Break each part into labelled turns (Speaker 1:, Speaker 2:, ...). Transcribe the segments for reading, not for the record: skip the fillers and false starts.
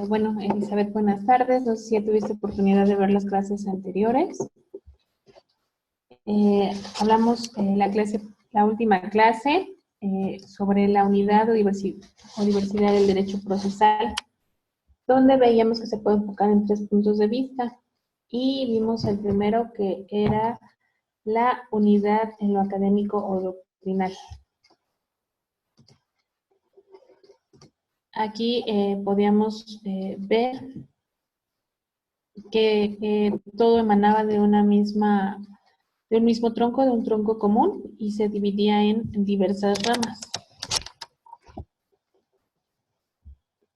Speaker 1: Bueno, Elizabeth, buenas tardes. No sé si ya tuviste oportunidad de ver las clases anteriores. Hablamos la última clase sobre la unidad o diversidad del derecho procesal, donde veíamos que se puede enfocar en 3 puntos de vista. Y vimos el primero, que era la unidad en lo académico o doctrinal. Aquí podíamos ver que todo emanaba de un mismo tronco, de un tronco común, y se dividía en diversas ramas.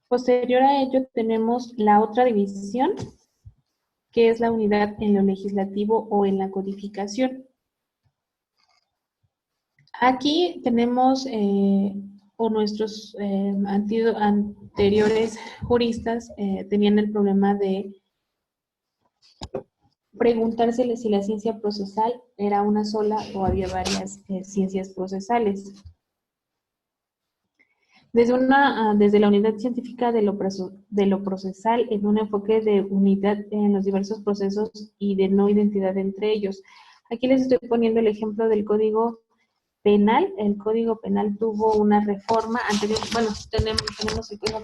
Speaker 1: Posterior a ello tenemos la otra división, que es la unidad en lo legislativo o en la codificación. Aquí tenemos, o nuestros anteriores juristas tenían el problema de preguntarse si la ciencia procesal era una sola o había varias ciencias procesales. Desde la unidad científica de lo procesal, en un enfoque de unidad en los diversos procesos y de no identidad entre ellos. Aquí les estoy poniendo el ejemplo del Código Penal. El Código Penal tuvo una reforma anterior. Bueno, tenemos el Código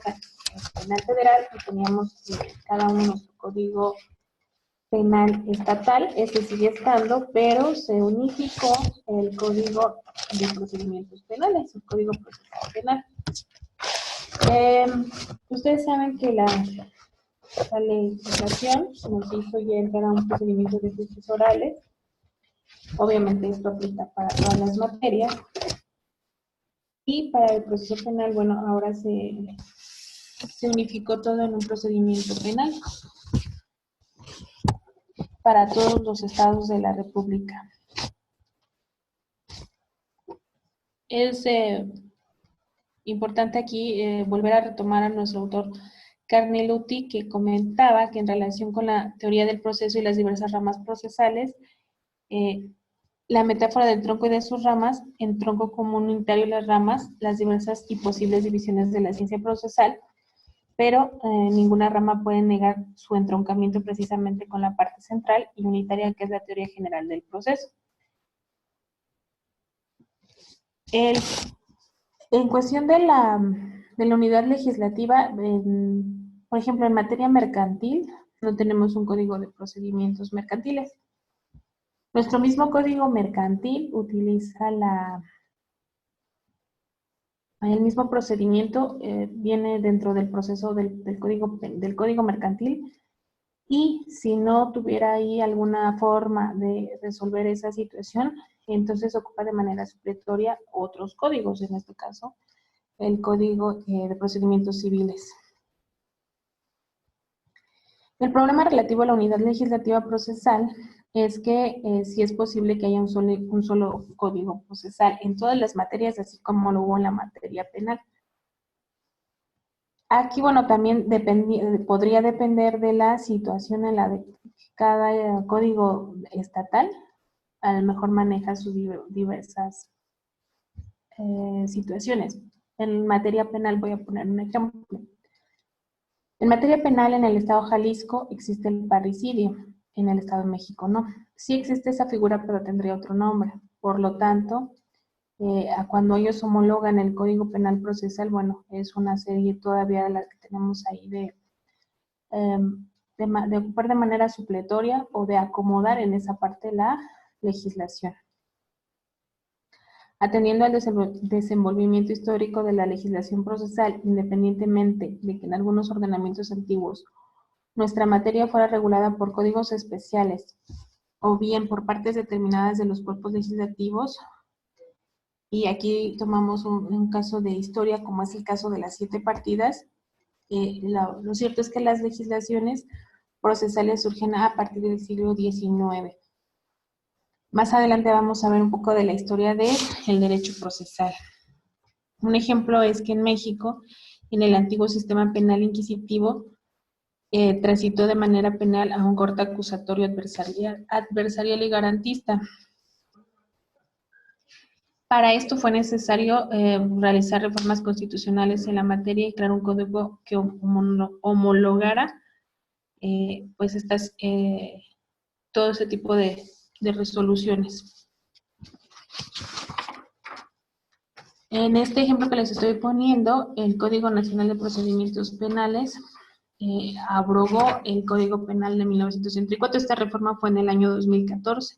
Speaker 1: Penal Federal y teníamos cada uno nuestro Código Penal estatal. Este sigue estando, pero se unificó el Código de Procedimientos Penales, el Código Procesal Penal. Ustedes saben que la legislación nos hizo ya entrar a un procedimiento de juicios orales. Obviamente esto aplica para todas las materias. Y para el proceso penal, bueno, ahora se unificó todo en un procedimiento penal para todos los estados de la República. Es importante aquí volver a retomar a nuestro autor Carneluti, que comentaba que en relación con la teoría del proceso y las diversas ramas procesales, la metáfora del tronco y de sus ramas, en tronco común unitario y las ramas, las diversas y posibles divisiones de la ciencia procesal, pero ninguna rama puede negar su entroncamiento precisamente con la parte central y unitaria, que es la teoría general del proceso. En cuestión de la unidad legislativa, por ejemplo, en materia mercantil, no tenemos un código de procedimientos mercantiles. Nuestro mismo código mercantil utiliza el mismo procedimiento, viene dentro del proceso del código mercantil, y si no tuviera ahí alguna forma de resolver esa situación, entonces ocupa de manera supletoria otros códigos, en este caso el Código de Procedimientos Civiles. El problema relativo a la unidad legislativa procesal es que sí es posible que haya un solo código procesal en todas las materias, así como lo hubo en la materia penal. Aquí, bueno, también podría depender de la situación en la de cada código estatal. A lo mejor maneja sus diversas situaciones. En materia penal voy a poner un ejemplo. En materia penal, en el estado de Jalisco existe el parricidio, en el estado de México no. Sí existe esa figura, pero tendría otro nombre. Por lo tanto, cuando ellos homologan el Código Penal Procesal, bueno, es una serie todavía de las que tenemos ahí de ocupar de manera supletoria o de acomodar en esa parte la legislación. Atendiendo al desenvolvimiento histórico de la legislación procesal, independientemente de que en algunos ordenamientos antiguos nuestra materia fuera regulada por códigos especiales o bien por partes determinadas de los cuerpos legislativos, y aquí tomamos un caso de historia como es el caso de las 7 partidas, lo cierto es que las legislaciones procesales surgen a partir del siglo XIX. Más adelante vamos a ver un poco de la historia del derecho procesal. Un ejemplo es que en México, en el antiguo sistema penal inquisitivo, transitó de manera penal a un corte acusatorio adversarial y garantista. Para esto fue necesario realizar reformas constitucionales en la materia y crear un código que homologara pues todo ese tipo de resoluciones. En este ejemplo que les estoy poniendo, el Código Nacional de Procedimientos Penales abrogó el Código Penal de 1964. Esta reforma fue en el año 2014.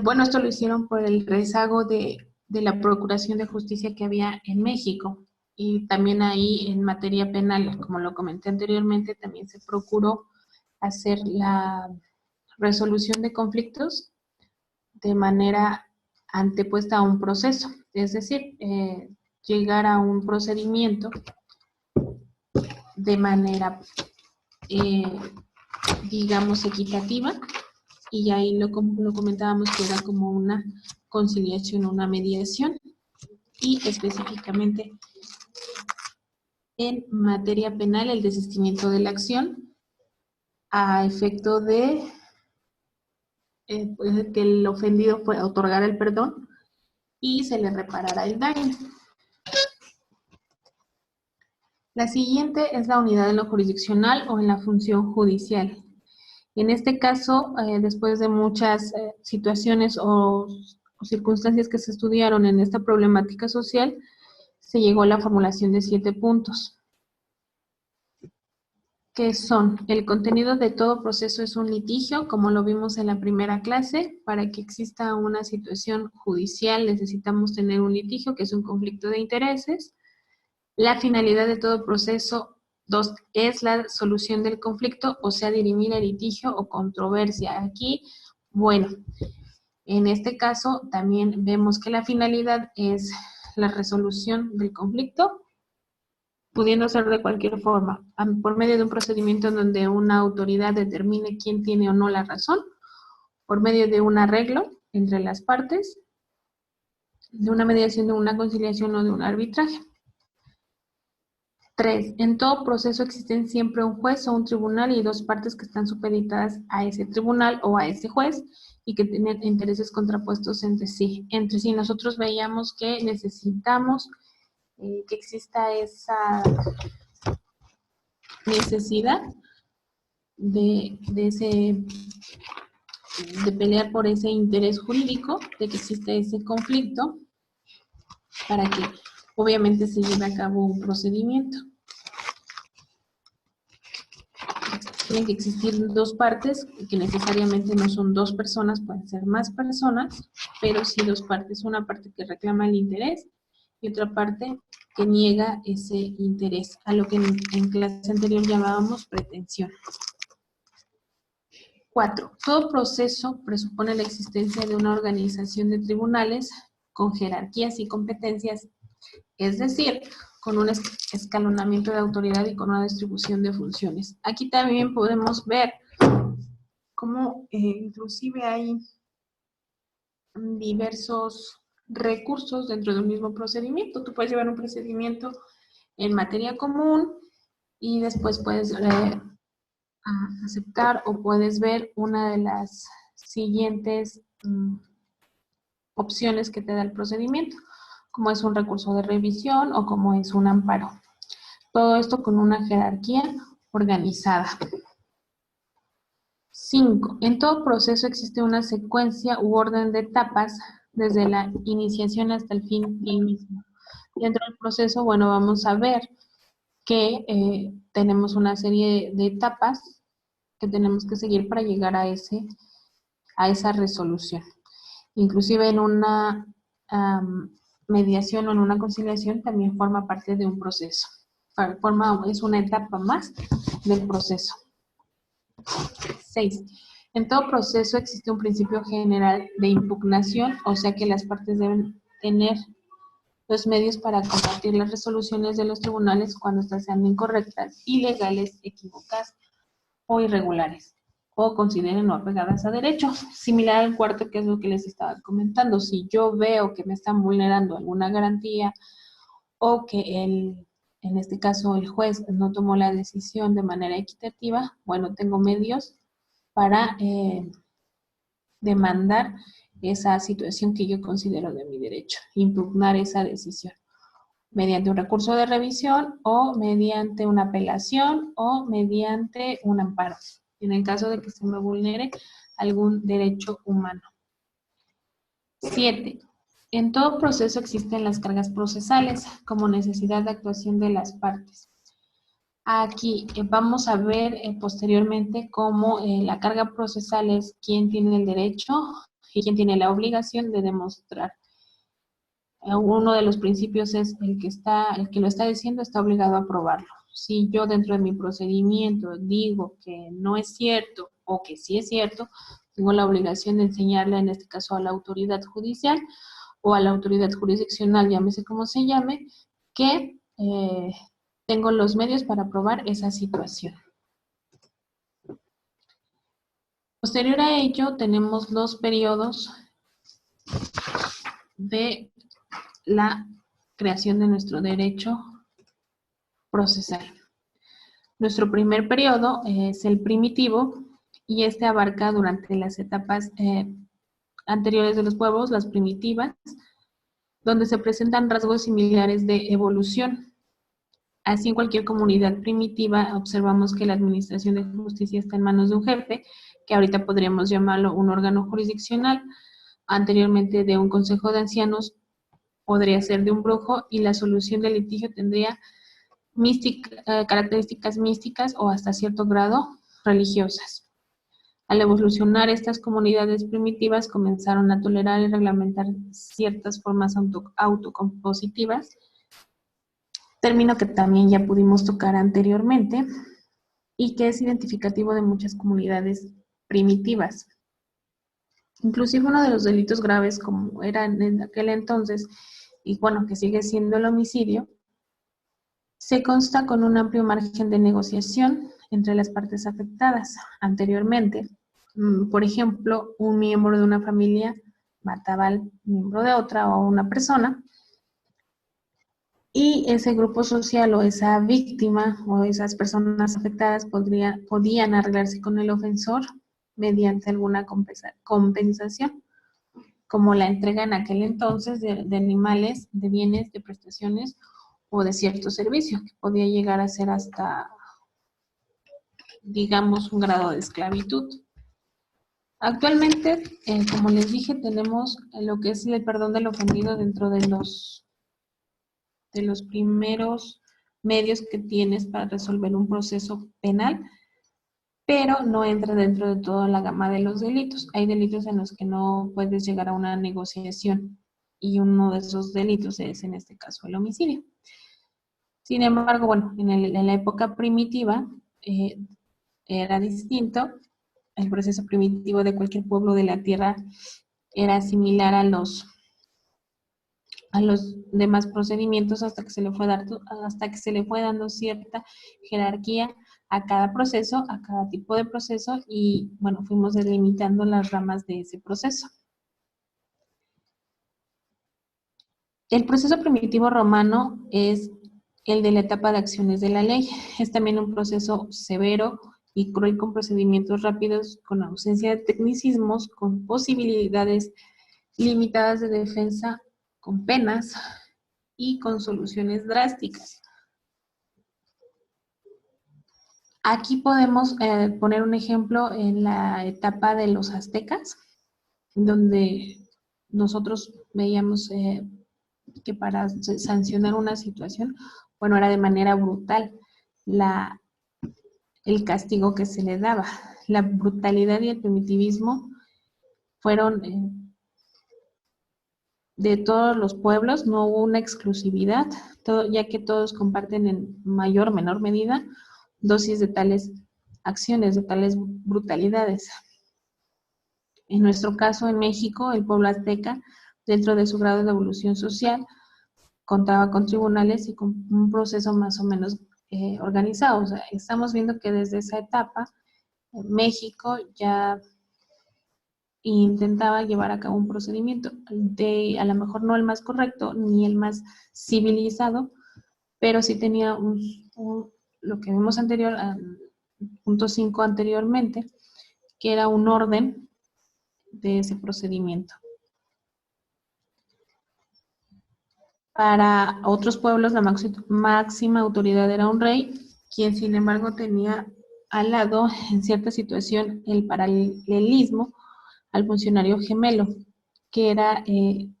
Speaker 1: Bueno, esto lo hicieron por el rezago de la Procuración de Justicia que había en México. Y también ahí en materia penal, como lo comenté anteriormente, también se procuró hacer la resolución de conflictos de manera antepuesta a un proceso. Es decir, llegar a un procedimiento de manera, digamos, equitativa. Y ahí lo comentábamos que era como una conciliación, una mediación, y específicamente en materia penal el desistimiento de la acción a efecto de pues, que el ofendido pueda otorgar el perdón y se le reparará el daño. La siguiente es la unidad en lo jurisdiccional o en la función judicial. En este caso, después de muchas situaciones o circunstancias que se estudiaron en esta problemática social, se llegó a la formulación de 7 puntos, que son: el contenido de todo proceso es un litigio, como lo vimos en la primera clase. Para que exista una situación judicial necesitamos tener un litigio, que es un conflicto de intereses. La finalidad de todo proceso 2 es la solución del conflicto, o sea, dirimir el litigio o controversia. Aquí, bueno, en este caso también vemos que la finalidad es la resolución del conflicto, pudiendo ser de cualquier forma, por medio de un procedimiento en donde una autoridad determine quién tiene o no la razón, por medio de un arreglo entre las partes, de una mediación, de una conciliación o de un arbitraje. 3. En todo proceso existen siempre un juez o un tribunal y 2 partes que están supeditadas a ese tribunal o a ese juez y que tienen intereses contrapuestos entre sí. Nosotros veíamos que necesitamos que exista esa necesidad de pelear por ese interés jurídico, de que existe ese conflicto, para que obviamente se lleve a cabo un procedimiento. Tienen que existir 2 partes, que necesariamente no son 2 personas, pueden ser más personas, pero sí 2 partes, una parte que reclama el interés y otra parte que niega ese interés, a lo que en clase anterior llamábamos pretensión. 4. Todo proceso presupone la existencia de una organización de tribunales con jerarquías y competencias, es decir, con un escalonamiento de autoridad y con una distribución de funciones. Aquí también podemos ver cómo inclusive hay diversos recursos dentro de un mismo procedimiento. Tú puedes llevar un procedimiento en materia común y después puedes aceptar o puedes ver una de las siguientes opciones que te da el procedimiento, como es un recurso de revisión o como es un amparo. Todo esto con una jerarquía organizada. 5. En todo proceso existe una secuencia u orden de etapas desde la iniciación hasta el fin del mismo. Dentro del proceso, bueno, vamos a ver que tenemos una serie de etapas que tenemos que seguir para llegar a esa resolución. Inclusive en una mediación o en una conciliación también forma parte de un proceso. Es una etapa más del proceso. 6. En todo proceso existe un principio general de impugnación, o sea que las partes deben tener los medios para combatir las resoluciones de los tribunales cuando estas sean incorrectas, ilegales, equivocadas o irregulares, o consideren no apegadas a derecho. Similar al cuarto, que es lo que les estaba comentando. Si yo veo que me están vulnerando alguna garantía o que en este caso el juez no tomó la decisión de manera equitativa, bueno, tengo medios para demandar esa situación que yo considero de mi derecho, impugnar esa decisión mediante un recurso de revisión o mediante una apelación o mediante un amparo, en el caso de que se me vulnere algún derecho humano. 7. En todo proceso existen las cargas procesales como necesidad de actuación de las partes. Aquí vamos a ver posteriormente cómo la carga procesal es quién tiene el derecho y quién tiene la obligación de demostrar. Uno de los principios es el que lo está diciendo está obligado a probarlo. Si yo dentro de mi procedimiento digo que no es cierto o que sí es cierto, tengo la obligación de enseñarle, en este caso a la autoridad judicial o a la autoridad jurisdiccional, llámese como se llame, que tengo los medios para probar esa situación. Posterior a ello, tenemos los periodos de la creación de nuestro derecho procesal. Nuestro primer periodo es el primitivo y este abarca durante las etapas anteriores de los pueblos, las primitivas, donde se presentan rasgos similares de evolución. Así, en cualquier comunidad primitiva observamos que la administración de justicia está en manos de un jefe, que ahorita podríamos llamarlo un órgano jurisdiccional, anteriormente de un consejo de ancianos, podría ser de un brujo, y la solución del litigio tendría características místicas o hasta cierto grado religiosas. Al evolucionar, estas comunidades primitivas comenzaron a tolerar y reglamentar ciertas formas autocompositivas, término que también ya pudimos tocar anteriormente y que es identificativo de muchas comunidades primitivas. Inclusive uno de los delitos graves, como era en aquel entonces, y bueno, que sigue siendo el homicidio, se consta con un amplio margen de negociación entre las partes afectadas. Anteriormente, por ejemplo, un miembro de una familia mataba al miembro de otra o a una persona, y ese grupo social o esa víctima o esas personas afectadas podían arreglarse con el ofensor mediante alguna compensación, como la entrega en aquel entonces de animales, de bienes, de prestaciones o de cierto servicio, que podía llegar a ser hasta, digamos, un grado de esclavitud. Actualmente, como les dije, tenemos lo que es el perdón del ofendido dentro de los primeros medios que tienes para resolver un proceso penal, pero no entra dentro de toda la gama de los delitos. Hay delitos en los que no puedes llegar a una negociación y uno de esos delitos es, en este caso, el homicidio. Sin embargo, bueno, en la época primitiva era distinto. El proceso primitivo de cualquier pueblo de la tierra era similar a los demás procedimientos hasta que se le fue dando cierta jerarquía a cada proceso, a cada tipo de proceso, y bueno, fuimos delimitando las ramas de ese proceso. El proceso primitivo romano es el de la etapa de acciones de la ley. Es también un proceso severo y cruel, con procedimientos rápidos, con ausencia de tecnicismos, con posibilidades limitadas de defensa, con penas y con soluciones drásticas. Aquí podemos poner un ejemplo en la etapa de los aztecas, donde nosotros veíamos que para sancionar una situación, bueno, era de manera brutal el castigo que se le daba. La brutalidad y el primitivismo fueron de todos los pueblos, no hubo una exclusividad, ya que todos comparten en mayor o menor medida dosis de tales acciones, de tales brutalidades. En nuestro caso, en México, el pueblo azteca, dentro de su grado de evolución social, contaba con tribunales y con un proceso más o menos organizado. O sea, estamos viendo que desde esa etapa, México ya intentaba llevar a cabo un procedimiento a lo mejor no el más correcto ni el más civilizado, pero sí tenía lo que vimos anterior, punto 5 anteriormente, que era un orden de ese procedimiento. Para otros pueblos la máxima autoridad era un rey, quien sin embargo tenía al lado en cierta situación el paralelismo al funcionario gemelo, que era el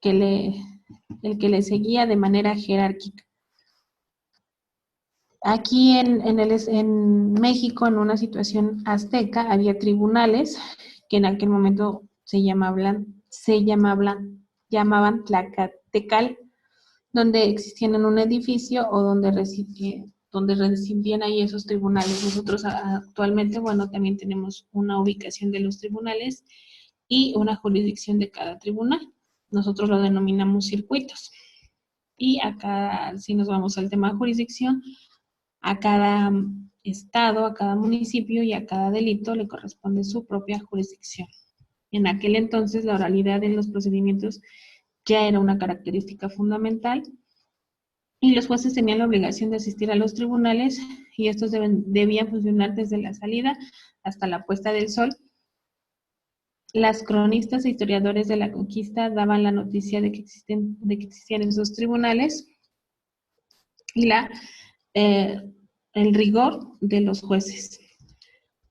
Speaker 1: que le, el que le seguía de manera jerárquica. Aquí en México, en una situación azteca, había tribunales que en aquel momento llamaban Tlacatecal, donde existían en un edificio o donde residían ahí esos tribunales. Nosotros actualmente, bueno, también tenemos una ubicación de los tribunales y una jurisdicción de cada tribunal. Nosotros lo denominamos circuitos. Y acá, si nos vamos al tema de jurisdicción, a cada estado, a cada municipio y a cada delito le corresponde su propia jurisdicción. En aquel entonces, la oralidad en los procedimientos ya era una característica fundamental y los jueces tenían la obligación de asistir a los tribunales y estos debían funcionar desde la salida hasta la puesta del sol. Las cronistas e historiadores de la conquista daban la noticia de que existían esos tribunales y el rigor de los jueces.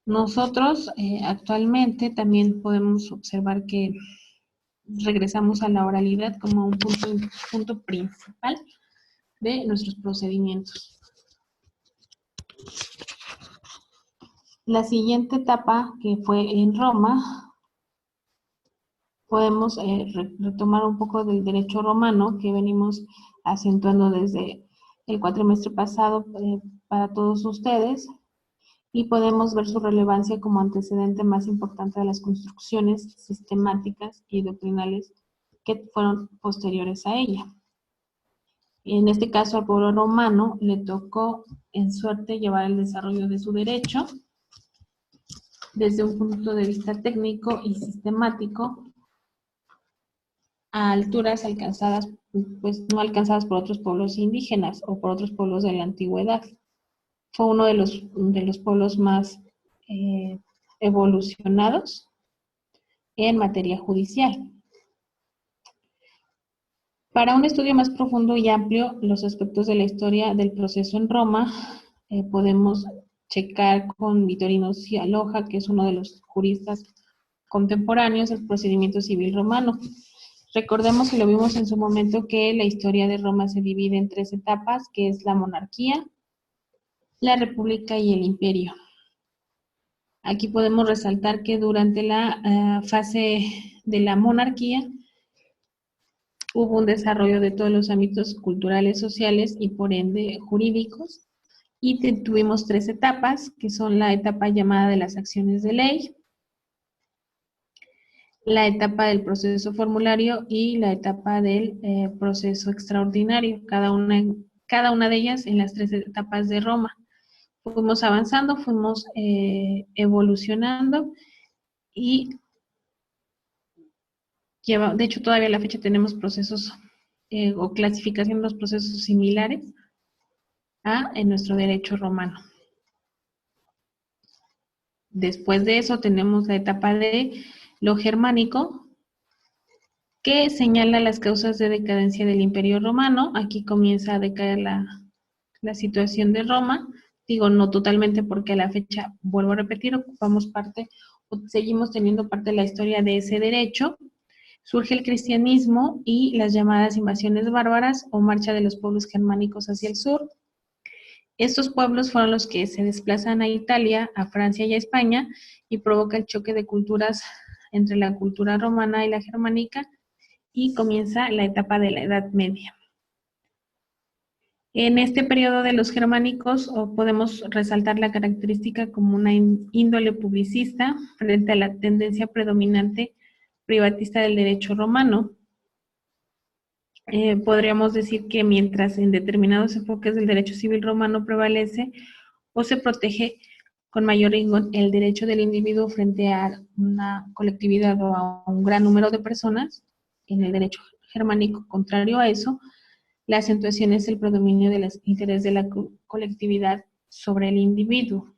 Speaker 1: Nosotros actualmente también podemos observar que regresamos a la oralidad como un punto principal de nuestros procedimientos. La siguiente etapa, que fue en Roma, podemos retomar un poco del derecho romano que venimos acentuando desde el cuatrimestre pasado para todos ustedes, y podemos ver su relevancia como antecedente más importante de las construcciones sistemáticas y doctrinales que fueron posteriores a ella. En este caso, al pueblo romano le tocó en suerte llevar el desarrollo de su derecho desde un punto de vista técnico y sistemático a alturas alcanzadas, pues no alcanzadas por otros pueblos indígenas o por otros pueblos de la antigüedad. Fue uno de los pueblos más evolucionados en materia judicial. Para un estudio más profundo y amplio, los aspectos de la historia del proceso en Roma, podemos checar con Vitorino Cialoja, que es uno de los juristas contemporáneos del procedimiento civil romano. Recordemos, y lo vimos en su momento, que la historia de Roma se divide en 3 etapas, que es la monarquía, la república y el imperio. Aquí podemos resaltar que durante la fase de la monarquía hubo un desarrollo de todos los ámbitos culturales, sociales y por ende jurídicos. Y tuvimos 3 etapas, que son la etapa llamada de las acciones de ley, la etapa del proceso formulario y la etapa del proceso extraordinario, cada una de ellas en las 3 etapas de Roma. Fuimos avanzando, fuimos evolucionando y de hecho todavía a la fecha tenemos procesos o clasificación de los procesos similares en nuestro derecho romano. Después de eso tenemos la etapa de lo germánico, que señala las causas de decadencia del Imperio Romano. Aquí comienza a decaer la situación de Roma. Digo, no totalmente porque a la fecha, vuelvo a repetir, ocupamos parte, o seguimos teniendo parte de la historia de ese derecho. Surge el cristianismo y las llamadas invasiones bárbaras o marcha de los pueblos germánicos hacia el sur. Estos pueblos fueron los que se desplazan a Italia, a Francia y a España y provoca el choque de culturas entre la cultura romana y la germánica y comienza la etapa de la Edad Media. En este periodo de los germánicos podemos resaltar la característica como una índole publicista frente a la tendencia predominante privatista del derecho romano. Podríamos decir que mientras en determinados enfoques del derecho civil romano prevalece o se protege con mayor rigor el derecho del individuo frente a una colectividad o a un gran número de personas, en el derecho germánico, contrario a eso, la acentuación es el predominio de los intereses de la colectividad sobre el individuo.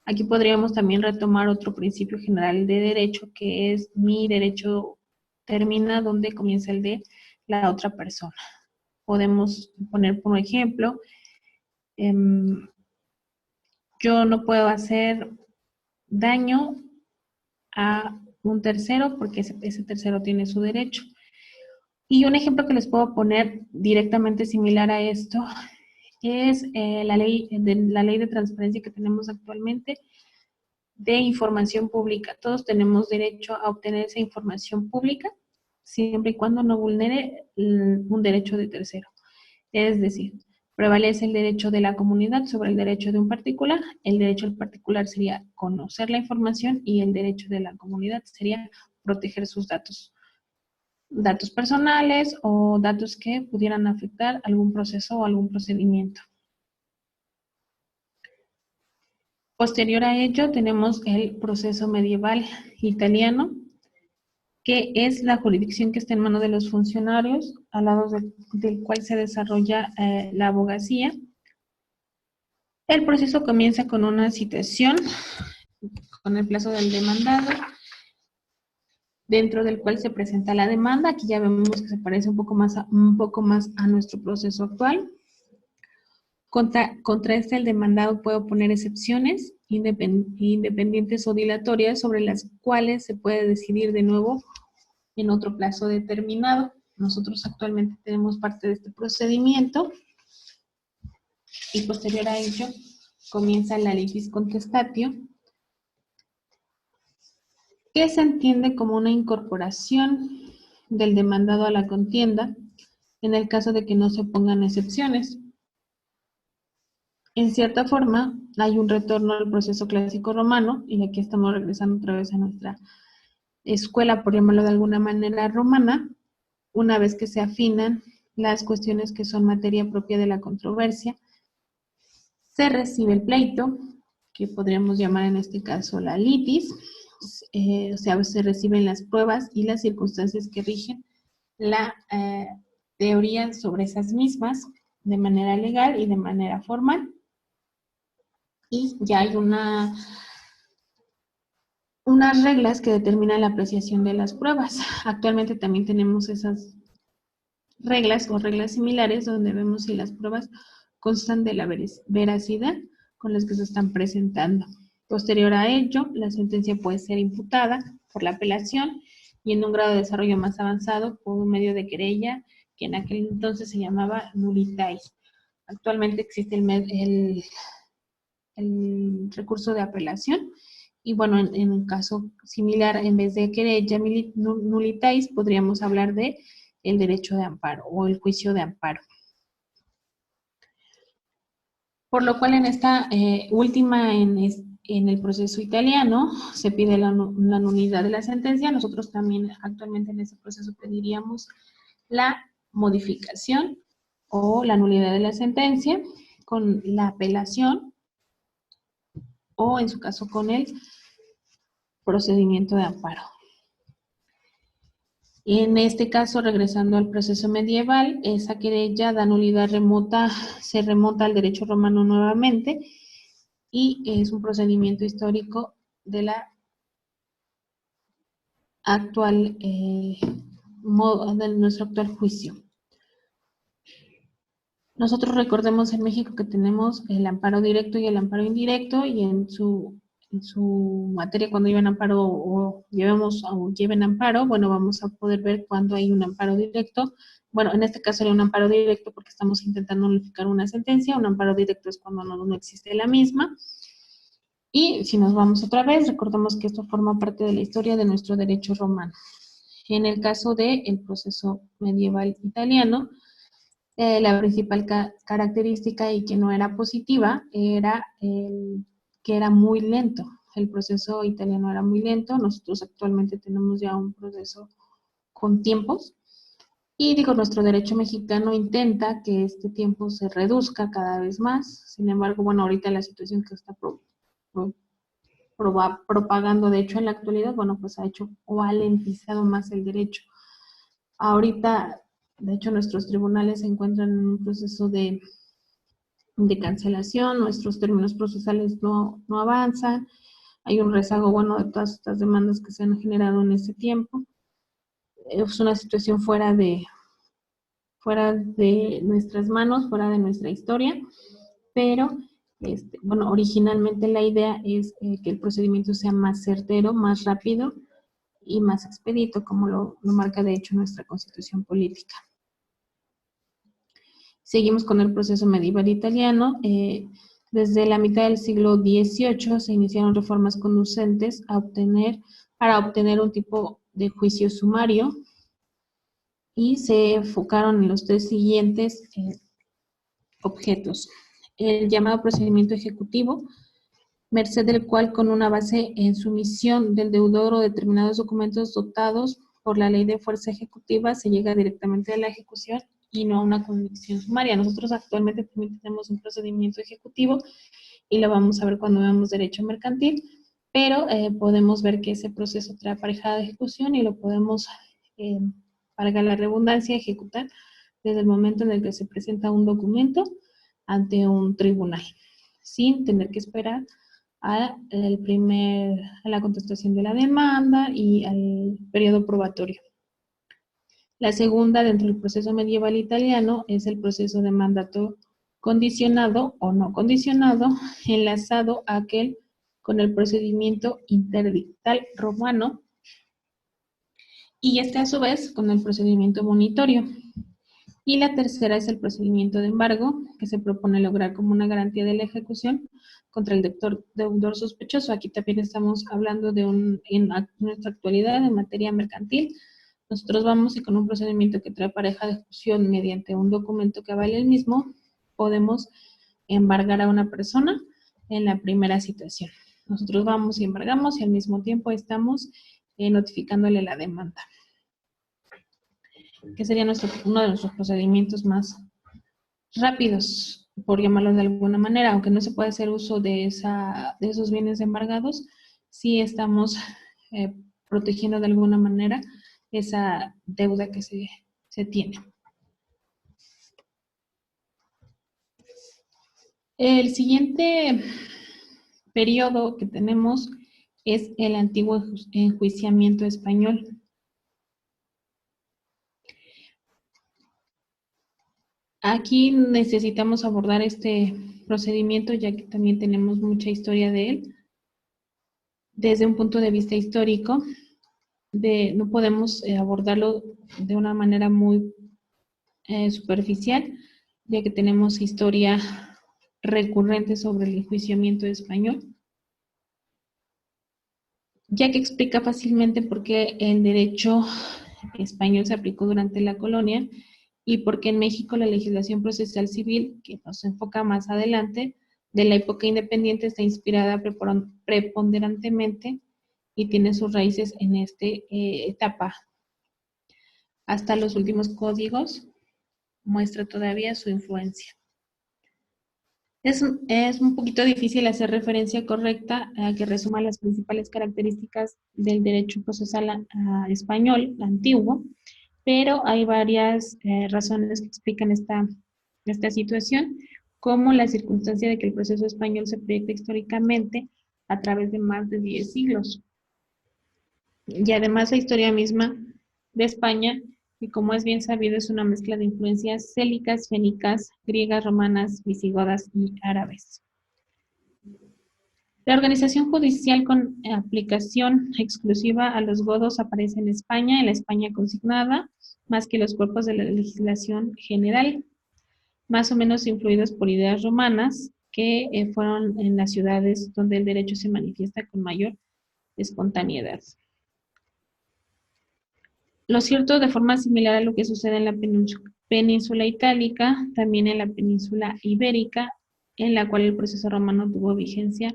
Speaker 1: Aquí podríamos también retomar otro principio general de derecho, que es mi derecho termina donde comienza el de la otra persona. Podemos poner, por ejemplo, yo no puedo hacer daño a un tercero porque ese tercero tiene su derecho. Y un ejemplo que les puedo poner directamente similar a esto es la ley de transparencia que tenemos actualmente de información pública. Todos tenemos derecho a obtener esa información pública siempre y cuando no vulnere un derecho de tercero. Es decir, prevalece el derecho de la comunidad sobre el derecho de un particular. El derecho del particular sería conocer la información y el derecho de la comunidad sería proteger sus datos personales o datos que pudieran afectar algún proceso o algún procedimiento. Posterior a ello tenemos el proceso medieval italiano, que es la jurisdicción que está en manos de los funcionarios, al lado del cual se desarrolla la abogacía. El proceso comienza con una citación, con el plazo del demandado, dentro del cual se presenta la demanda. Aquí ya vemos que se parece un poco más a nuestro proceso actual. Contra este el demandado puede oponer excepciones independientes o dilatorias sobre las cuales se puede decidir de nuevo en otro plazo determinado. Nosotros actualmente tenemos parte de este procedimiento y posterior a ello comienza la litis contestatio, que se entiende como una incorporación del demandado a la contienda en el caso de que no se pongan excepciones. En cierta forma, hay un retorno al proceso clásico romano, y aquí estamos regresando otra vez a nuestra escuela, por llamarlo de alguna manera, romana, una vez que se afinan las cuestiones que son materia propia de la controversia, se recibe el pleito, que podríamos llamar en este caso la litis, o sea, se reciben las pruebas y las circunstancias que rigen la teoría sobre esas mismas de manera legal y de manera formal. Y ya hay unas reglas que determinan la apreciación de las pruebas. Actualmente también tenemos esas reglas o reglas similares donde vemos si las pruebas constan de la veracidad con las que se están presentando. Posterior a ello, la sentencia puede ser imputada por la apelación y en un grado de desarrollo más avanzado por un medio de querella que en aquel entonces se llamaba nullitais. Actualmente existe el recurso de apelación y bueno, en un caso similar, en vez de querella nullitais, podríamos hablar de el derecho de amparo o el juicio de amparo. Por lo cual en esta última, en el proceso italiano, se pide la nulidad de la sentencia. Nosotros también actualmente en ese proceso pediríamos la modificación o la nulidad de la sentencia con la apelación o en su caso con el procedimiento de amparo. En este caso, regresando al proceso medieval, esa querella da nulidad remota, se remonta al derecho romano nuevamente y es un procedimiento histórico de la actual de nuestro actual juicio. Nosotros recordemos en México que tenemos el amparo directo y el amparo indirecto, y en su materia, cuando lleven amparo o lleven amparo, bueno, vamos a poder ver cuando hay un amparo directo. Bueno, en este caso sería un amparo directo porque estamos intentando nulificar una sentencia. Un amparo directo es cuando no existe la misma. Y si nos vamos otra vez, recordemos que esto forma parte de la historia de nuestro derecho romano. En el caso del proceso medieval italiano, la principal característica y que no era positiva era que era muy lento. El proceso italiano era muy lento. Nosotros actualmente tenemos ya un proceso con tiempos. Y digo, nuestro derecho mexicano intenta que este tiempo se reduzca cada vez más. Sin embargo, bueno, ahorita la situación que está propagando, de hecho, en la actualidad, bueno, pues ha hecho o ha lentizado más el derecho. Ahorita, de hecho, nuestros tribunales se encuentran en un proceso de cancelación, nuestros términos procesales no avanzan, hay un rezago, bueno, de todas estas demandas que se han generado en ese tiempo. Es una situación fuera de fuera de nuestras manos, fuera de nuestra historia, pero bueno, originalmente la idea es que el procedimiento sea más certero, más rápido y más expedito, como lo marca de hecho nuestra Constitución política. Seguimos con el proceso medieval italiano. Desde la mitad del siglo XVIII se iniciaron reformas conducentes para obtener un tipo de juicio sumario y se enfocaron en los tres siguientes objetos. El llamado procedimiento ejecutivo, merced del cual, con una base en sumisión del deudor o determinados documentos dotados por la ley de fuerza ejecutiva, se llega directamente a la ejecución y no a una convicción sumaria. Nosotros actualmente también tenemos un procedimiento ejecutivo y lo vamos a ver cuando veamos derecho mercantil, pero podemos ver que ese proceso trae aparejada ejecución y lo podemos, valga la redundancia, ejecutar desde el momento en el que se presenta un documento ante un tribunal, sin tener que esperar a la contestación de la demanda y al periodo probatorio. La segunda, dentro del proceso medieval italiano, es el proceso de mandato condicionado o no condicionado, enlazado a aquel con el procedimiento interdictal romano y a su vez con el procedimiento monitorio. Y la tercera es el procedimiento de embargo, que se propone lograr como una garantía de la ejecución contra el deudor sospechoso. Aquí también estamos hablando de en nuestra actualidad en materia mercantil. Nosotros vamos y con un procedimiento que trae pareja de ejecución mediante un documento que avale el mismo, podemos embargar a una persona en la primera situación. Nosotros vamos y embargamos y al mismo tiempo estamos notificándole la demanda, que sería uno de nuestros procedimientos más rápidos, por llamarlo de alguna manera, aunque no se puede hacer uso de esos bienes embargados, sí estamos protegiendo de alguna manera esa deuda que se tiene. El siguiente periodo que tenemos es el antiguo enjuiciamiento español. Aquí necesitamos abordar este procedimiento, ya que también tenemos mucha historia de él. Desde un punto de vista histórico, no podemos abordarlo de una manera muy superficial, ya que tenemos historia recurrente sobre el enjuiciamiento español, ya que explica fácilmente por qué el derecho español se aplicó durante la colonia y por qué en México la legislación procesal civil, que nos enfoca más adelante, de la época independiente está inspirada preponderantemente y tiene sus raíces en esta etapa. Hasta los últimos códigos muestra todavía su influencia. Es un poquito difícil hacer referencia correcta que resuma las principales características del derecho procesal español antiguo, pero hay varias razones que explican esta situación, como la circunstancia de que el proceso español se proyecta históricamente a través de más de 10 siglos. Y además la historia misma de España, que como es bien sabido es una mezcla de influencias célicas, fénicas, griegas, romanas, visigodas y árabes. La organización judicial con aplicación exclusiva a los godos aparece en España, en la España consignada, más que los cuerpos de la legislación general, más o menos influidos por ideas romanas, que fueron en las ciudades donde el derecho se manifiesta con mayor espontaneidad. Lo cierto, de forma similar a lo que sucede en la península itálica, también en la península ibérica, en la cual el proceso romano tuvo vigencia.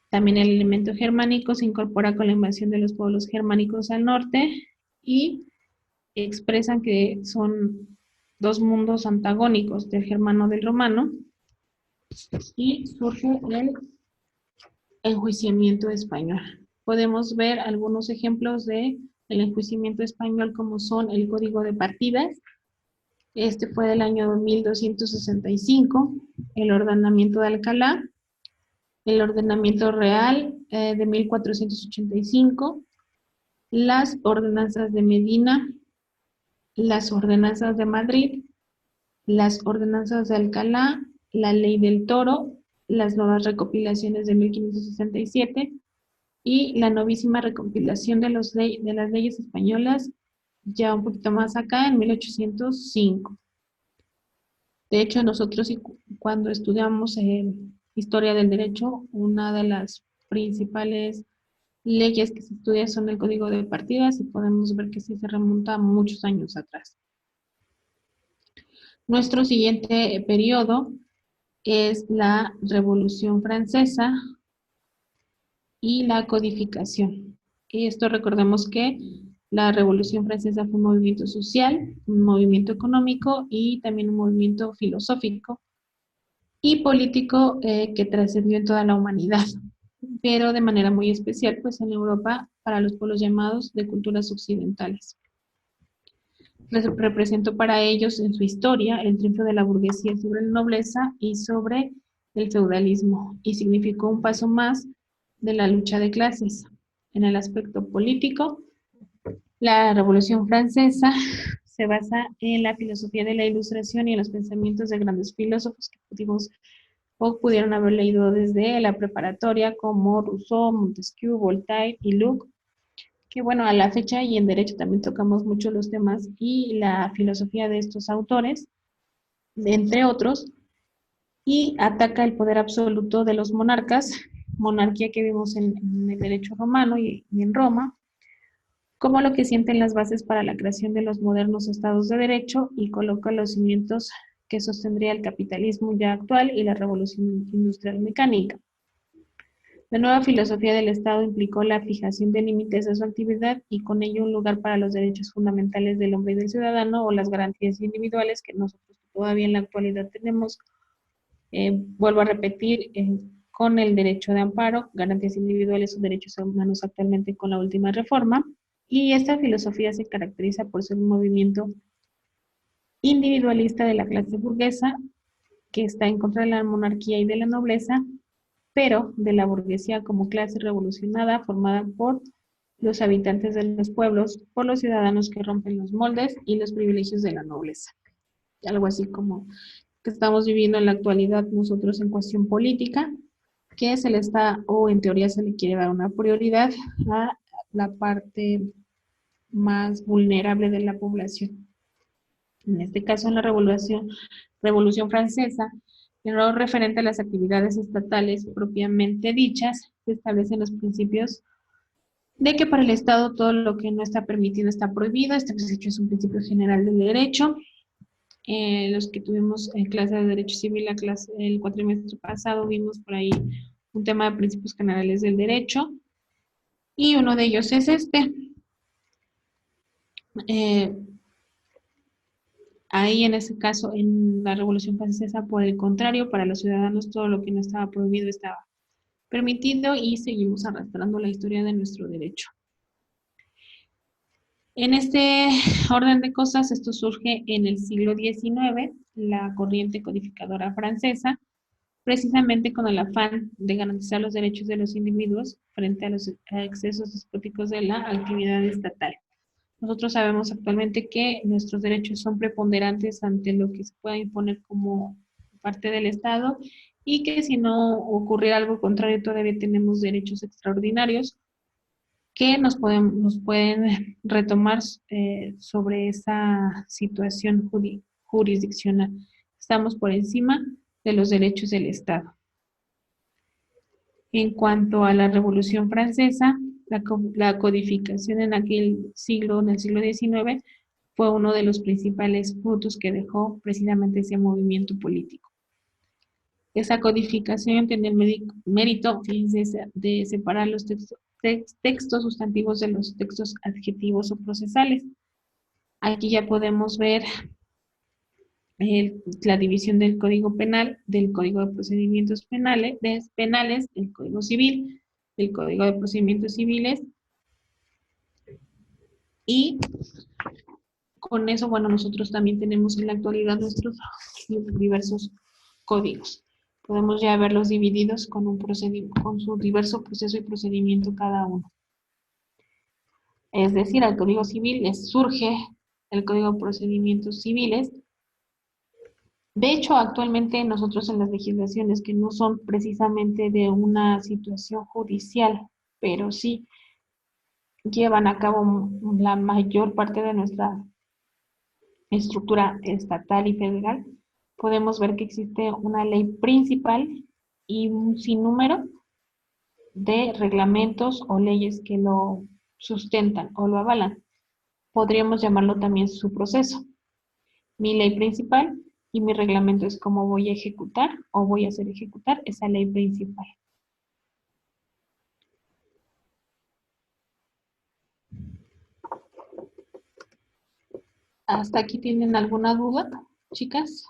Speaker 1: También el elemento germánico se incorpora con la invasión de los pueblos germánicos al norte y expresan que son dos mundos antagónicos, del germano del romano, y surge el enjuiciamiento español. Podemos ver algunos ejemplos de el enjuiciamiento español, como son el Código de Partidas. Este fue del año 1265, el Ordenamiento de Alcalá, el Ordenamiento Real de 1485, las Ordenanzas de Medina, las ordenanzas de Madrid, las ordenanzas de Alcalá, la ley del Toro, las nuevas recopilaciones de 1567 y la novísima recopilación de las leyes españolas, ya un poquito más acá, en 1805. De hecho, nosotros cuando estudiamos historia del derecho, una de las principales leyes que se estudia son el Código de Partidas y podemos ver que sí se remonta a muchos años atrás. Nuestro siguiente periodo es la Revolución Francesa y la codificación. Esto recordemos que la Revolución Francesa fue un movimiento social, un movimiento económico y también un movimiento filosófico y político que trascendió en toda la humanidad, pero de manera muy especial pues en Europa para los pueblos llamados de culturas occidentales. Representó para ellos en su historia el triunfo de la burguesía sobre la nobleza y sobre el feudalismo, y significó un paso más de la lucha de clases. En el aspecto político, la Revolución Francesa se basa en la filosofía de la Ilustración y en los pensamientos de grandes filósofos que pudieron haber leído desde la preparatoria, como Rousseau, Montesquieu, Voltaire y Locke, que bueno, a la fecha y en derecho también tocamos mucho los temas y la filosofía de estos autores, entre otros, y ataca el poder absoluto de los monarcas, monarquía que vimos en el derecho romano y en Roma, como lo que sienten las bases para la creación de los modernos estados de derecho y coloca los cimientos que sostendría el capitalismo ya actual y la revolución industrial mecánica. La nueva filosofía del Estado implicó la fijación de límites a su actividad y con ello un lugar para los derechos fundamentales del hombre y del ciudadano o las garantías individuales que nosotros todavía en la actualidad tenemos. Vuelvo a repetir, con el derecho de amparo, garantías individuales o derechos humanos actualmente con la última reforma. Y esta filosofía se caracteriza por ser un movimiento individualista de la clase burguesa que está en contra de la monarquía y de la nobleza, pero de la burguesía como clase revolucionada formada por los habitantes de los pueblos, por los ciudadanos que rompen los moldes y los privilegios de la nobleza. Algo así como que estamos viviendo en la actualidad nosotros en cuestión política, que se le está, o en teoría se le quiere dar una prioridad a la parte más vulnerable de la población. En este caso, en la Revolución Francesa, en lo referente a las actividades estatales propiamente dichas, se establecen los principios de que para el Estado todo lo que no está permitido está prohibido. Este principio es un principio general del derecho. Los que tuvimos en clase de Derecho Civil el cuatrimestre pasado vimos por ahí un tema de principios generales del derecho y uno de ellos es este. Ahí en ese caso, en la Revolución Francesa, por el contrario, para los ciudadanos todo lo que no estaba prohibido estaba permitido y seguimos arrastrando la historia de nuestro derecho. En este orden de cosas, esto surge en el siglo XIX, la corriente codificadora francesa, precisamente con el afán de garantizar los derechos de los individuos frente a los excesos despóticos de la actividad estatal. Nosotros sabemos actualmente que nuestros derechos son preponderantes ante lo que se pueda imponer como parte del Estado y que si no ocurriera algo contrario todavía tenemos derechos extraordinarios que nos pueden retomar sobre esa situación jurisdiccional. Estamos por encima de los derechos del Estado. En cuanto a la Revolución Francesa, la codificación en el siglo XIX, fue uno de los principales frutos que dejó precisamente ese movimiento político. Esa codificación tiene el mérito, fíjense, de separar los textos sustantivos de los textos adjetivos o procesales. Aquí ya podemos ver la división del Código Penal, del Código de Procedimientos Penales, del Código Civil, del Código de Procedimientos Civiles, y con eso, bueno, nosotros también tenemos en la actualidad nuestros diversos códigos. Podemos ya verlos divididos con su diverso proceso y procedimiento cada uno. Es decir, al Código Civil les surge el Código de Procedimientos Civiles. De hecho, actualmente nosotros en las legislaciones que no son precisamente de una situación judicial, pero sí llevan a cabo la mayor parte de nuestra estructura estatal y federal, podemos ver que existe una ley principal y un sinnúmero de reglamentos o leyes que lo sustentan o lo avalan. Podríamos llamarlo también su proceso. Mi ley principal y mi reglamento es cómo voy a ejecutar o voy a hacer ejecutar esa ley principal. ¿Hasta aquí tienen alguna duda, chicas?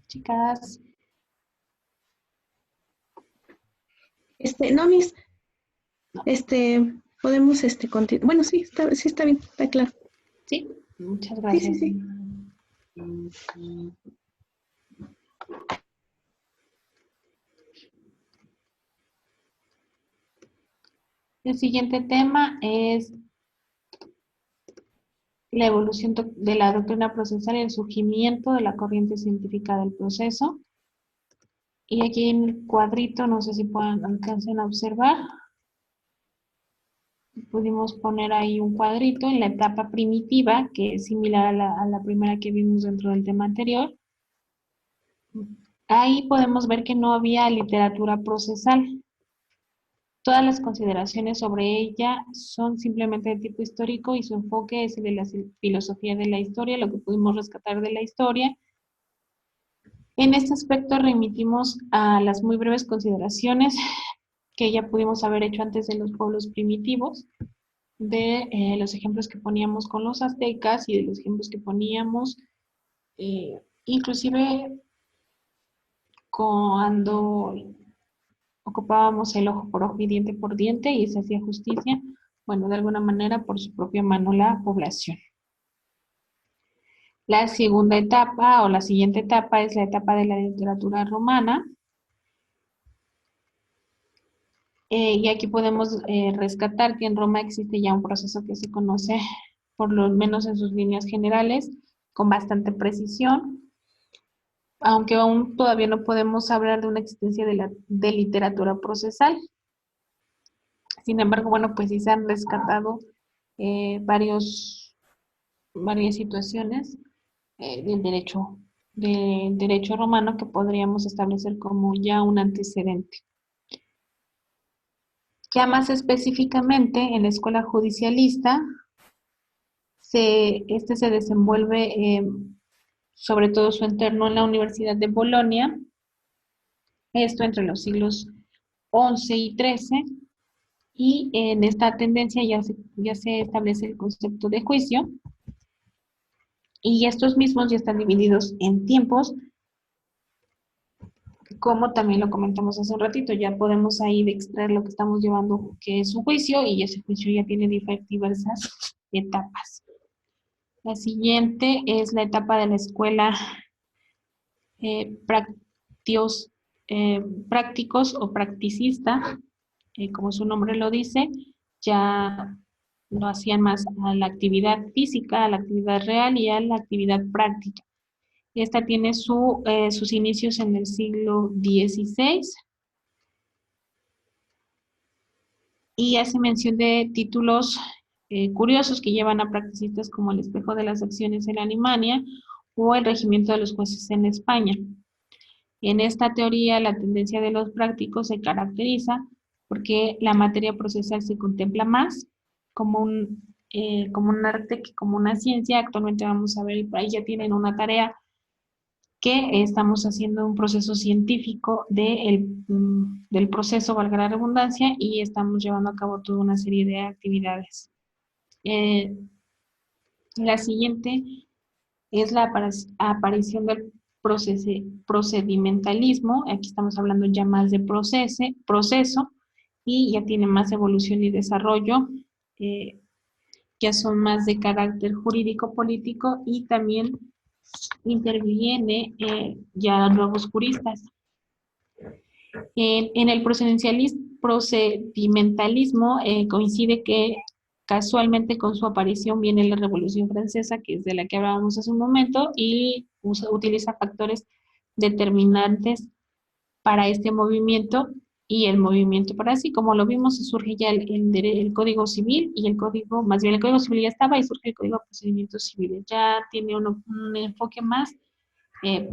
Speaker 1: Chicas.
Speaker 2: No, Miss, podemos, continuar. Bueno, sí está bien, está claro.
Speaker 1: Sí, muchas
Speaker 2: Sí,
Speaker 1: gracias.
Speaker 2: sí.
Speaker 1: El siguiente tema es la evolución de la doctrina procesal y el surgimiento de la corriente científica del proceso. Y aquí en el cuadrito, no sé si alcancen a observar, pudimos poner ahí un cuadrito en la etapa primitiva, que es similar a la primera que vimos dentro del tema anterior. Ahí podemos ver que no había literatura procesal. Todas las consideraciones sobre ella son simplemente de tipo histórico y su enfoque es el de la filosofía de la historia, lo que pudimos rescatar de la historia. En este aspecto remitimos a las muy breves consideraciones que ya pudimos haber hecho antes de los pueblos primitivos, de los ejemplos que poníamos con los aztecas y de los ejemplos que poníamos inclusive cuando ocupábamos el ojo por ojo y diente por diente y se hacía justicia, bueno, de alguna manera por su propia mano la población. La segunda etapa o la siguiente etapa es la etapa de la literatura romana. Y aquí podemos rescatar que en Roma existe ya un proceso que se conoce, por lo menos en sus líneas generales, con bastante precisión, aunque aún todavía no podemos hablar de una existencia de literatura procesal. Sin embargo, bueno, pues sí se han rescatado varias situaciones del derecho romano que podríamos establecer como ya un antecedente. Ya más específicamente en la escuela judicialista, se desenvuelve sobre todo su entorno en la Universidad de Bolonia, esto entre los siglos XI y XIII, y en esta tendencia ya se establece el concepto de juicio, y estos mismos ya están divididos en tiempos, como también lo comentamos hace un ratito, ya podemos ahí extraer lo que estamos llevando, que es un juicio, y ese juicio ya tiene diversas etapas. La siguiente es la etapa de la escuela prácticos o practicista, como su nombre lo dice, ya lo hacían más a la actividad física, a la actividad real y a la actividad práctica. Esta tiene sus inicios en el siglo XVI y hace mención de títulos curiosos que llevan a practicistas como el espejo de las acciones en Alemania o el regimiento de los jueces en España. En esta teoría, la tendencia de los prácticos se caracteriza porque la materia procesal se contempla más como como un arte que como una ciencia. Actualmente vamos a ver, y por ahí ya tienen una tarea que estamos haciendo un proceso científico del proceso, valga la redundancia, y estamos llevando a cabo toda una serie de actividades. La siguiente es la aparición del procedimentalismo. Aquí estamos hablando ya más de proceso y ya tiene más evolución y desarrollo, ya son más de carácter jurídico-político y también interviene ya nuevos juristas. En el procedimentalismo coincide que casualmente con su aparición viene la Revolución Francesa, que es de la que hablábamos hace un momento, y utiliza factores determinantes para este movimiento, y el movimiento para sí, como lo vimos, surge ya el Código Civil, y el Código, más bien el Código Civil ya estaba, y surge el Código de Procedimientos Civiles. Ya tiene un enfoque más de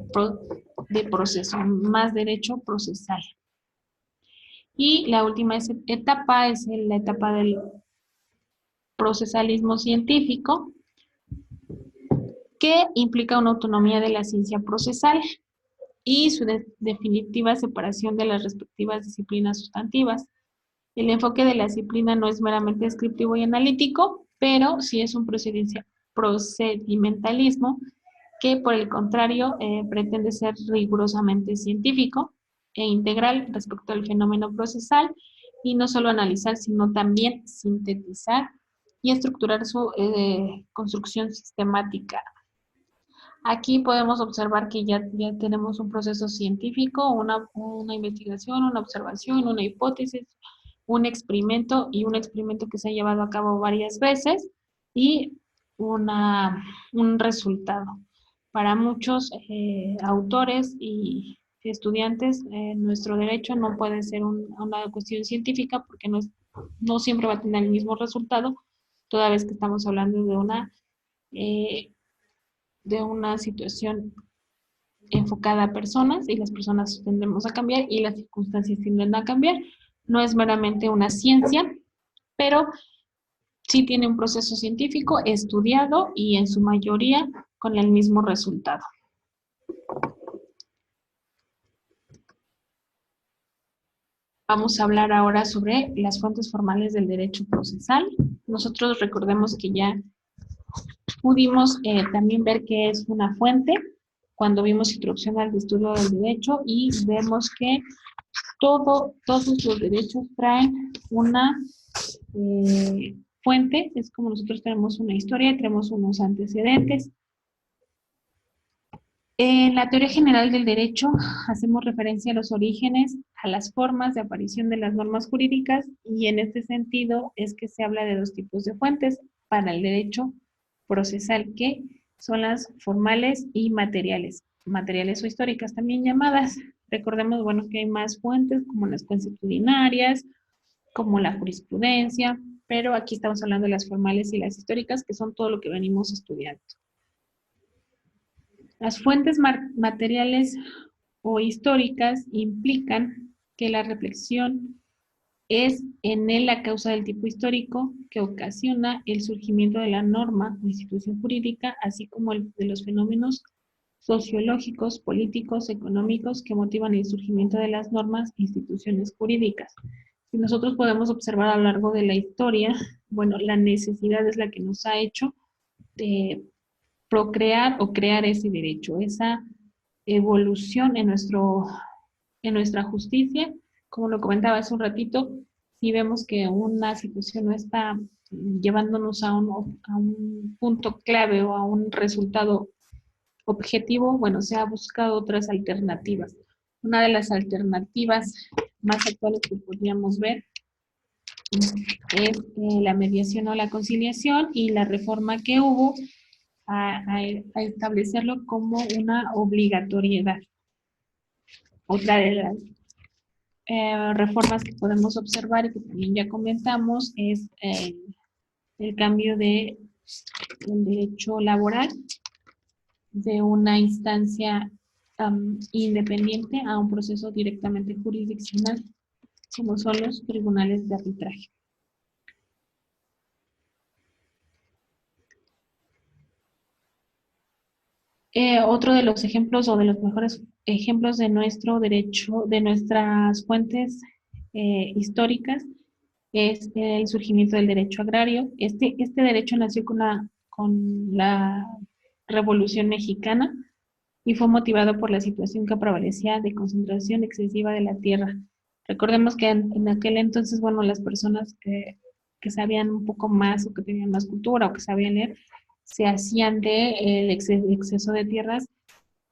Speaker 1: proceso, más derecho procesal. Y la última etapa es la etapa del procesalismo científico, que implica una autonomía de la ciencia procesal y su definitiva separación de las respectivas disciplinas sustantivas. El enfoque de la disciplina no es meramente descriptivo y analítico, pero sí es un procedimentalismo que, por el contrario, pretende ser rigurosamente científico e integral respecto al fenómeno procesal, y no solo analizar, sino también sintetizar y estructurar su construcción sistemática. Aquí podemos observar que ya tenemos un proceso científico, una investigación, una observación, una hipótesis, un experimento, y un experimento que se ha llevado a cabo varias veces, y un resultado. Para muchos autores y estudiantes, nuestro derecho no puede ser una cuestión científica, porque no siempre va a tener el mismo resultado, toda vez que estamos hablando de una situación enfocada a personas, y las personas tendemos a cambiar y las circunstancias tienden a cambiar. No es meramente una ciencia, pero sí tiene un proceso científico estudiado y en su mayoría con el mismo resultado. Vamos a hablar ahora sobre las fuentes formales del derecho procesal. Nosotros recordemos que ya pudimos también ver qué es una fuente cuando vimos introducción al estudio del derecho, y vemos que todos los derechos traen una fuente. Es como nosotros tenemos una historia, tenemos unos antecedentes. En la teoría general del derecho hacemos referencia a los orígenes, a las formas de aparición de las normas jurídicas, y en este sentido es que se habla de dos tipos de fuentes para el derecho procesal, que son las formales y materiales o históricas también llamadas. Recordemos, bueno, que hay más fuentes, como las consuetudinarias, como la jurisprudencia, pero aquí estamos hablando de las formales y las históricas, que son todo lo que venimos estudiando. Las fuentes materiales o históricas implican que la reflexión es en él la causa del tipo histórico que ocasiona el surgimiento de la norma o institución jurídica, así como de los fenómenos sociológicos, políticos, económicos que motivan el surgimiento de las normas e instituciones jurídicas. Si nosotros podemos observar a lo largo de la historia, bueno, la necesidad es la que nos ha hecho procrear o crear ese derecho, esa evolución en nuestra justicia. Como lo comentaba hace un ratito, si vemos que una situación no está llevándonos a un punto clave o a un resultado objetivo, bueno, se ha buscado otras alternativas. Una de las alternativas más actuales que podríamos ver es la mediación o la conciliación, y la reforma que hubo a establecerlo como una obligatoriedad. Otra de las reformas que podemos observar y que también ya comentamos es el cambio del derecho laboral de una instancia independiente a un proceso directamente jurisdiccional, como son los tribunales de arbitraje. Otro de los ejemplos, o de los mejores ejemplos de nuestro derecho, de nuestras fuentes históricas, es el surgimiento del derecho agrario. Este derecho nació con la Revolución Mexicana y fue motivado por la situación que prevalecía de concentración excesiva de la tierra. Recordemos que en aquel entonces, bueno, las personas que sabían un poco más, o que tenían más cultura, o que sabían leer, se hacían del exceso de tierras,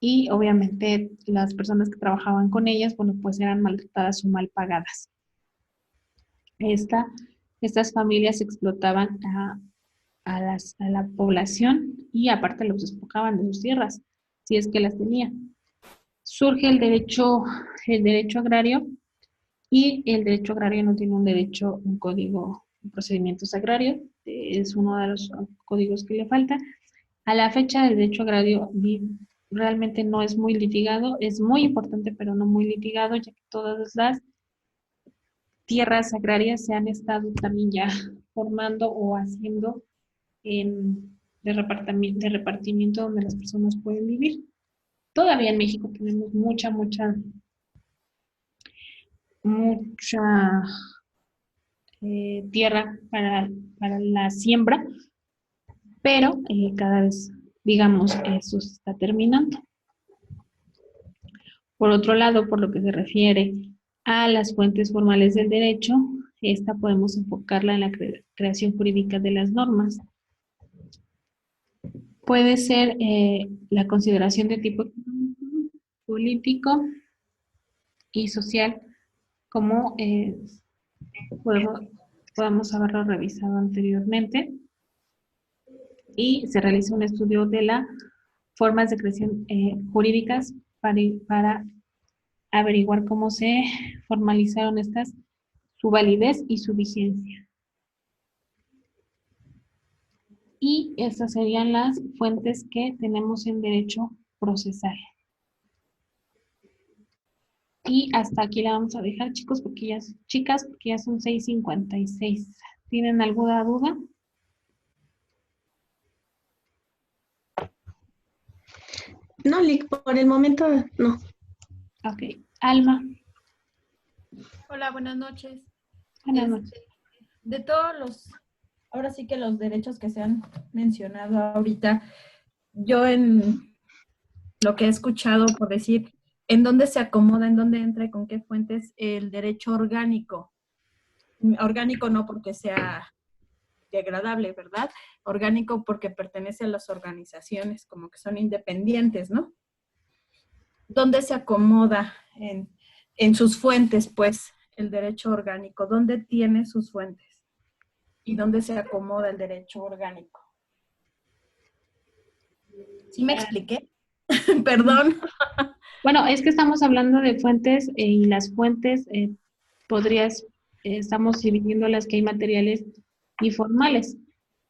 Speaker 1: y obviamente las personas que trabajaban con ellas, bueno, pues eran maltratadas o mal pagadas. Esta estas familias explotaban a la población y aparte los despojaban de sus tierras, si es que las tenían. Surge el derecho agrario, y el derecho agrario no tiene un código de procedimientos agrarios, es uno de los códigos que le falta. A la fecha, el derecho agrario realmente no es muy litigado, es muy importante, pero no muy litigado, ya que todas las tierras agrarias se han estado también ya formando o haciendo de repartimiento donde las personas pueden vivir. Todavía en México tenemos mucha tierra para la siembra, pero cada vez, digamos, eso se está terminando. Por otro lado, por lo que se refiere a las fuentes formales del derecho, esta podemos enfocarla en la creación jurídica de las normas. Puede ser la consideración de tipo político y social, como podemos haberlo revisado anteriormente, y se realiza un estudio de las formas de creación jurídicas para averiguar cómo se formalizaron estas, su validez y su vigencia. Y estas serían las fuentes que tenemos en derecho procesal. Y hasta aquí la vamos a dejar, chicos, porque ya son 6:56. ¿Tienen alguna duda?
Speaker 2: No, Lick, por el momento no.
Speaker 1: Ok. Alma.
Speaker 3: Hola, buenas noches.
Speaker 1: Buenas noches.
Speaker 3: De todos ahora sí que los derechos que se han mencionado ahorita, yo en lo que he escuchado, por decir, ¿en dónde se acomoda, en dónde entra y con qué fuentes el derecho orgánico? Orgánico no porque sea degradable, ¿verdad? Orgánico porque pertenece a las organizaciones, como que son independientes, ¿no? ¿Dónde se acomoda en sus fuentes, pues, el derecho orgánico? ¿Dónde tiene sus fuentes? ¿Y dónde se acomoda el derecho orgánico? ¿Sí me expliqué? Perdón.
Speaker 1: Bueno, es que estamos hablando de fuentes y las fuentes estamos dividiendo las que hay materiales y formales.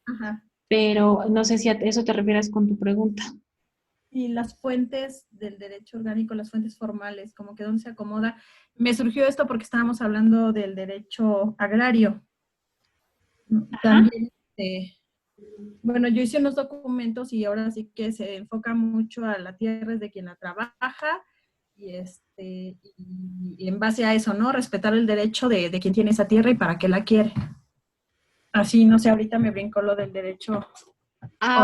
Speaker 3: Ajá.
Speaker 1: Pero no sé si a eso te refieres con tu pregunta.
Speaker 3: Y las fuentes del derecho orgánico, las fuentes formales, como que dónde se acomoda. Me surgió esto porque estábamos hablando del derecho agrario.
Speaker 1: Ajá.
Speaker 3: También, bueno, yo hice unos documentos y ahora sí que se enfoca mucho a la tierra es de quien la trabaja y en base a eso, ¿no? Respetar el derecho de quien tiene esa tierra y para qué la quiere. Así, no sé, ahorita me brincó lo del derecho.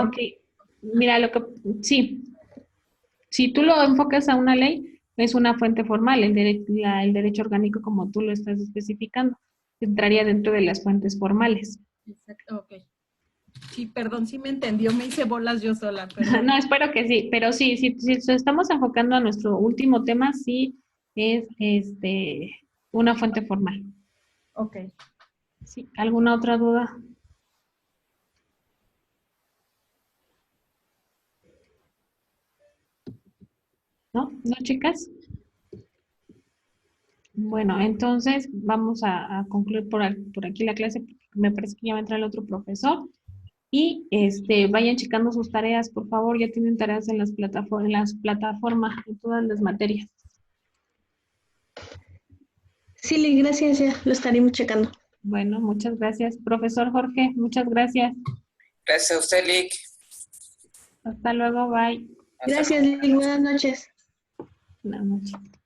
Speaker 1: Ok. Mira, sí. Si tú lo enfocas a una ley, es una fuente formal. El derecho orgánico, como tú lo estás especificando, entraría dentro de las fuentes formales.
Speaker 3: Exacto, ok. Sí, perdón, sí me entendió, me hice bolas yo sola. Perdón.
Speaker 1: No, espero que sí, pero sí, si estamos enfocando a nuestro último tema, sí es una fuente formal.
Speaker 3: Ok.
Speaker 1: Sí, ¿alguna otra duda? ¿No? ¿No, chicas? Bueno, entonces vamos a concluir por aquí la clase, porque me parece que ya va a entrar el otro profesor. Y vayan checando sus tareas, por favor, ya tienen tareas en las plataformas, en todas las materias.
Speaker 2: Sí, Lick, gracias, ya lo estaremos checando.
Speaker 1: Bueno, muchas gracias. Profesor Jorge, muchas gracias.
Speaker 4: Gracias a usted, Lick.
Speaker 1: Hasta luego, bye.
Speaker 2: Gracias, Lick, buenas noches.
Speaker 1: Buenas noches.